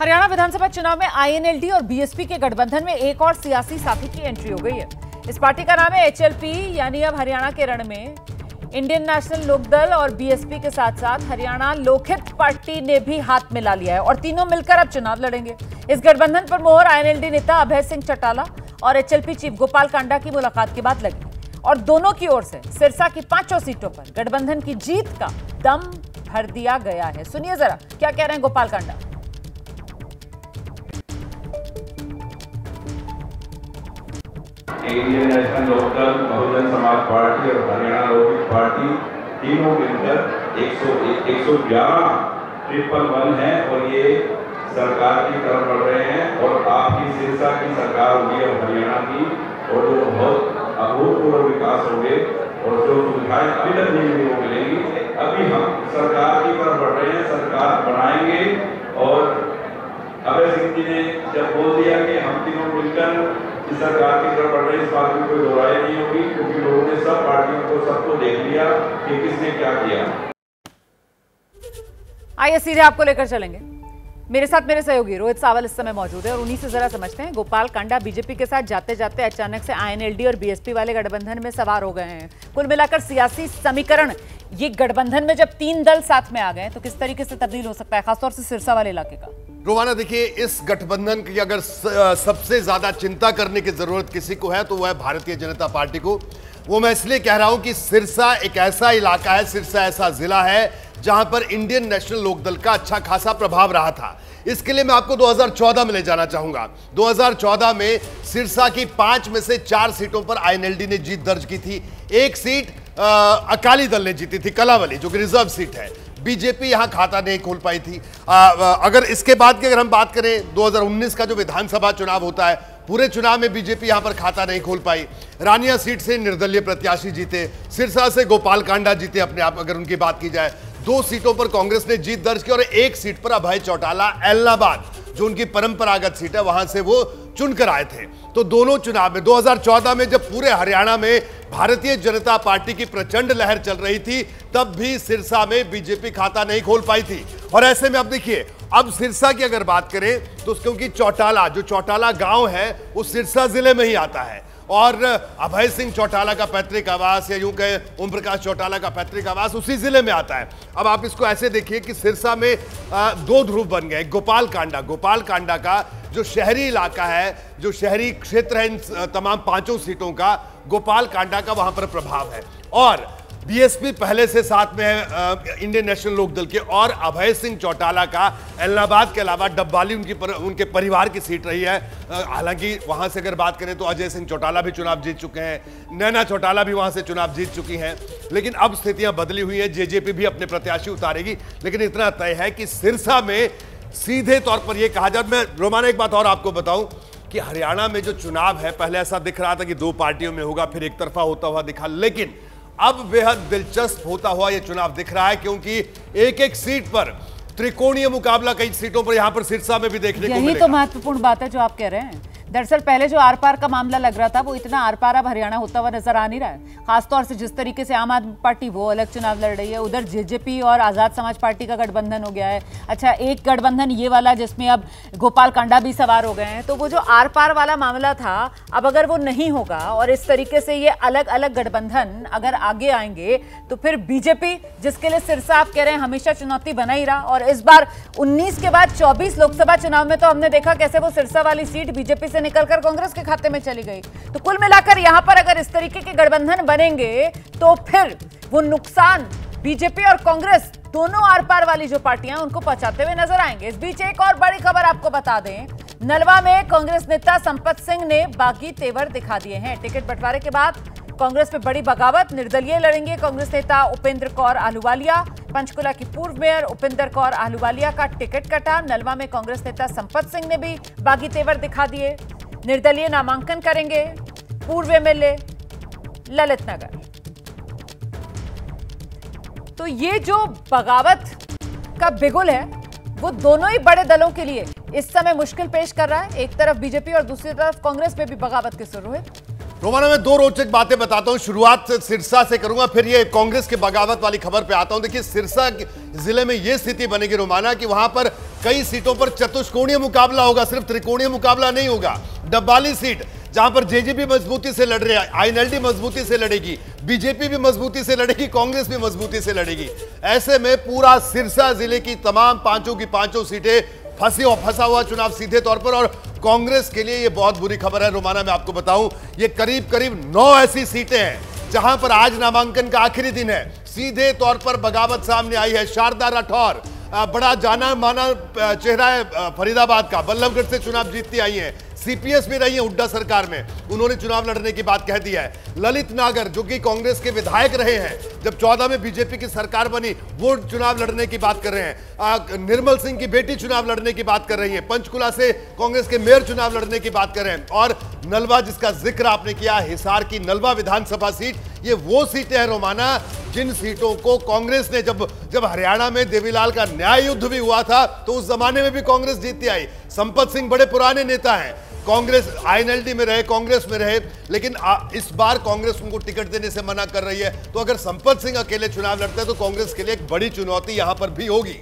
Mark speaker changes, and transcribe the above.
Speaker 1: हरियाणा विधानसभा चुनाव में आईएनएलडी और बीएसपी के गठबंधन में एक और सियासी साथी की एंट्री हो गई है। इस पार्टी का नाम है एचएलपी, यानी अब हरियाणा के रण में इंडियन नेशनल लोकदल और बीएसपी के साथ साथ हरियाणा लोकहित पार्टी ने भी हाथ मिला लिया है और तीनों मिलकर अब चुनाव लड़ेंगे। इस गठबंधन पर मोहर आईएनएलडी नेता अभय सिंह चौटाला और एचएलपी चीफ गोपाल कांडा की मुलाकात के बाद लगी और दोनों की ओर से सिरसा की 5 सीटों पर गठबंधन की जीत का दम भर दिया गया है। सुनिए जरा क्या कह रहे हैं Gopal Kanda.
Speaker 2: Indian national Lokdal, Bahujan Samaj party और हरियाणा लोकहित पार्टी तीनों मिलकर 111 है और ये सरकार की तरफ बढ़ रहे हैं और आपकी सिरसा की सरकार होगी और हरियाणा की, और जो बहुत अभूतपूर्व विकास होंगे और जो सुविधाएं अभी तक नहीं मिली वो मिलेंगी। अभी हम सरकार की तरफ बढ़ रहे हैं, सरकार बनाएंगे। और अभय सिंह जी ने जब बोल दिया कि हम तीनों मिलकर इस सरकार की तरफ बढ़ रहे हैं, इस बात में कोई दोहराई नहीं होगी, क्योंकि लोगों ने सब पार्टियों को सबको देख लिया कि किसने क्या किया।
Speaker 1: आइए सीधे आपको लेकर चलेंगे। मेरे साथ मेरे सहयोगी रोहित सावल इस समय मौजूद है और उन्हीं से जरा समझते हैं। गोपाल कांडा बीजेपी के साथ जाते जाते अचानक से आईएनएलडी और बीएसपी वाले गठबंधन में सवार हो गए हैं। कुल मिलाकर सियासी समीकरण, ये गठबंधन में जब 3 दल साथ में आ गए तो किस तरीके से तब्दील हो सकता है, खासतौर से सिरसा वाले इलाके का।
Speaker 3: रोमाना, देखिए, इस गठबंधन की अगर सबसे ज्यादा चिंता करने की जरूरत किसी को है तो वह है भारतीय जनता पार्टी को। वो मैं इसलिए कह रहा हूं कि सिरसा एक ऐसा इलाका है, सिरसा ऐसा जिला है जहां पर इंडियन नेशनल लोकदल का अच्छा खासा प्रभाव रहा था। इसके लिए मैं आपको 2014 में ले जाना चाहूंगा। 2014 में सिरसा की 5 में से 4 सीटों पर आईएनएलडी ने जीत दर्ज की थी। एक सीट अकाली दल ने जीती थी, कलावली, जो कि रिजर्व सीट है। बीजेपी यहां खाता नहीं खोल पाई थी। अगर इसके बाद की अगर हम बात करें, 2019 का जो विधानसभा चुनाव होता है, पूरे चुनाव में बीजेपी यहां पर खाता नहीं खोल पाई। रानिया सीट से निर्दलीय प्रत्याशी जीते, सिरसा से गोपाल कांडा जीते अपने आप, अगर उनकी बात की जाए। 2 सीटों पर कांग्रेस ने जीत दर्ज की और 1 सीट पर अभय चौटाला एलनाबाद, जो उनकी परंपरागत सीट है, वहां से वो चुनकर आए थे। तो दोनों चुनाव में 2014 में जब पूरे हरियाणा में भारतीय जनता पार्टी की प्रचंड लहर चल रही थी, तब भी सिरसा में बीजेपी खाता नहीं खोल पाई थी। और ऐसे में अब देखिए, अब सिरसा की अगर बात करें तो क्योंकि चौटाला, जो चौटाला गांव है, वो सिरसा जिले में ही आता है और अभय सिंह चौटाला का पैतृक आवास, या यूं कहे ओम प्रकाश चौटाला का पैतृक आवास उसी जिले में आता है। अब आप इसको ऐसे देखिए कि सिरसा में 2 ध्रुव बन गए। गोपाल कांडा का जो शहरी इलाका है, जो शहरी क्षेत्र है, इन तमाम 5 सीटों का गोपाल कांडा का वहां पर प्रभाव है। और बीएसपी पहले से साथ में है इंडियन नेशनल लोकदल के, और अभय सिंह चौटाला का एलनाबाद के अलावा डब्बाली उनके परिवार की सीट रही है। हालांकि वहां से अगर बात करें तो अजय सिंह चौटाला भी चुनाव जीत चुके हैं, नैना चौटाला भी वहां से चुनाव जीत चुकी हैं। लेकिन अब स्थितियां बदली हुई हैं, जेजेपी भी अपने प्रत्याशी उतारेगी। लेकिन इतना तय है कि सिरसा में सीधे तौर पर यह कहा जाए, मैं रोमाना एक बात और आपको बताऊं कि हरियाणा में जो चुनाव है, पहले ऐसा दिख रहा था कि 2 पार्टियों में होगा, फिर एक तरफा होता हुआ दिखा, लेकिन अब बेहद दिलचस्प होता हुआ यह चुनाव दिख रहा है, क्योंकि एक सीट पर त्रिकोणीय मुकाबला कई सीटों पर यहां पर सिरसा में भी देखने को मिलेगा।
Speaker 1: यही तो महत्वपूर्ण बात है जो आप कह रहे हैं। दरअसल पहले जो आर पार का मामला लग रहा था, वो इतना आर पार अब हरियाणा होता हुआ नजर आ नहीं रहा है। खासतौर से जिस तरीके से आम आदमी पार्टी वो अलग चुनाव लड़ रही है, उधर जेजेपी और आजाद समाज पार्टी का गठबंधन हो गया है। अच्छा, एक गठबंधन ये वाला जिसमें अब गोपाल कांडा भी सवार हो गए हैं। तो वो जो आर पार वाला मामला था, अब अगर वो नहीं होगा और इस तरीके से ये अलग अलग गठबंधन अगर आगे आएंगे, तो फिर बीजेपी, जिसके लिए सिरसा आप कह रहे हैं हमेशा चुनौती बना ही रहा, और इस बार 19 के बाद 24 लोकसभा चुनाव में तो हमने देखा कैसे वो सिरसा वाली सीट बीजेपी से निकलकर कांग्रेस के खाते में चली गई। तो कुल मिलाकर यहां पर अगर इस तरीके के गठबंधन बनेंगे तो फिर वो नुकसान बीजेपी और कांग्रेस दोनों आर पार वाली जो पार्टियां उनको पहुंचाते हुए नजर आएंगे। इस बीच एक और बड़ी खबर आपको बता दें, नलवा में कांग्रेस नेता संपत सिंह ने बागी तेवर दिखा दिए हैं। टिकट बंटवारे के बाद कांग्रेस में बड़ी बगावत, निर्दलीय लड़ेंगे कांग्रेस नेता उपेंद्र कौर आहलूवालिया। पंचकुला की पूर्व मेयर उपेंद्र कौर आहलूवालिया का टिकट कटा। नलवा में कांग्रेस नेता संपत सिंह ने भी बागी तेवर दिखा दिए। निर्दलीय नामांकन करेंगे पूर्व एमएलए ललित नगर। तो ये जो बगावत का बिगुल है, वो दोनों ही बड़े दलों के लिए इस समय मुश्किल पेश कर रहा है। एक तरफ बीजेपी और दूसरी तरफ कांग्रेस पे भी बगावत के सुर हुए।
Speaker 3: रोमाना, मैं 2 रोचक बातें बताता हूं। शुरुआत सिरसा से करूंगा, फिर ये कांग्रेस के बगावत वाली खबर पे आता हूं। देखिए, सिरसा जिले में यह स्थिति बनेगी रोमाना कि वहां पर कई सीटों पर चतुष्कोणीय मुकाबला होगा, सिर्फ त्रिकोणीय मुकाबला नहीं होगा। डब्बाली सीट जहां पर जेजेपी मजबूती से लड़ रहे हैं, आईएनएलडी मजबूती से लड़ेगी, बीजेपी भी मजबूती से लड़ेगी, कांग्रेस भी मजबूती से लड़ेगी। ऐसे में पूरा सिरसा जिले की तमाम पांचों की पांचों सीटें फंसा हुआ चुनाव सीधे तौर पर। और कांग्रेस के लिए यह बहुत बुरी खबर है रोमाना, मैं आपको बताऊं, ये करीब करीब 9 ऐसी सीटें हैं जहां पर आज नामांकन का आखिरी दिन है। सीधे तौर पर बगावत सामने आई है। शारदा राठौर बड़ा जाना माना चेहरा है फरीदाबाद का, बल्लभगढ़ से चुनाव जीतती आई है, सीपीएस में रही है हुड्डा सरकार में, उन्होंने चुनाव लड़ने की बात कह दी है। ललित नागर जो कि कांग्रेस के विधायक रहे हैं, जब 14 में बीजेपी की सरकार बनी वो चुनाव लड़ने की बात कर रहे हैं। निर्मल सिंह की बेटी चुनाव लड़ने की बात कर रही है। पंचकुला से कांग्रेस के मेयर चुनाव लड़ने की बात कर रहे हैं। और नलवा जिसका जिक्र आपने किया, हिसार की नलवा विधानसभा सीट, ये वो सीटें हैं रोमाना जिन सीटों को कांग्रेस ने जब हरियाणा में देवीलाल का न्याय युद्ध भी हुआ था तो उस जमाने में भी कांग्रेस जीतती आई। संपत सिंह बड़े पुराने नेता हैं, कांग्रेस आईएनएलडी में रहे, कांग्रेस में रहे, लेकिन इस बार कांग्रेस उनको टिकट देने से मना कर रही है। तो अगर संपत सिंह अकेले चुनाव लड़ते हैं तो कांग्रेस के लिए एक बड़ी चुनौती यहां पर भी होगी।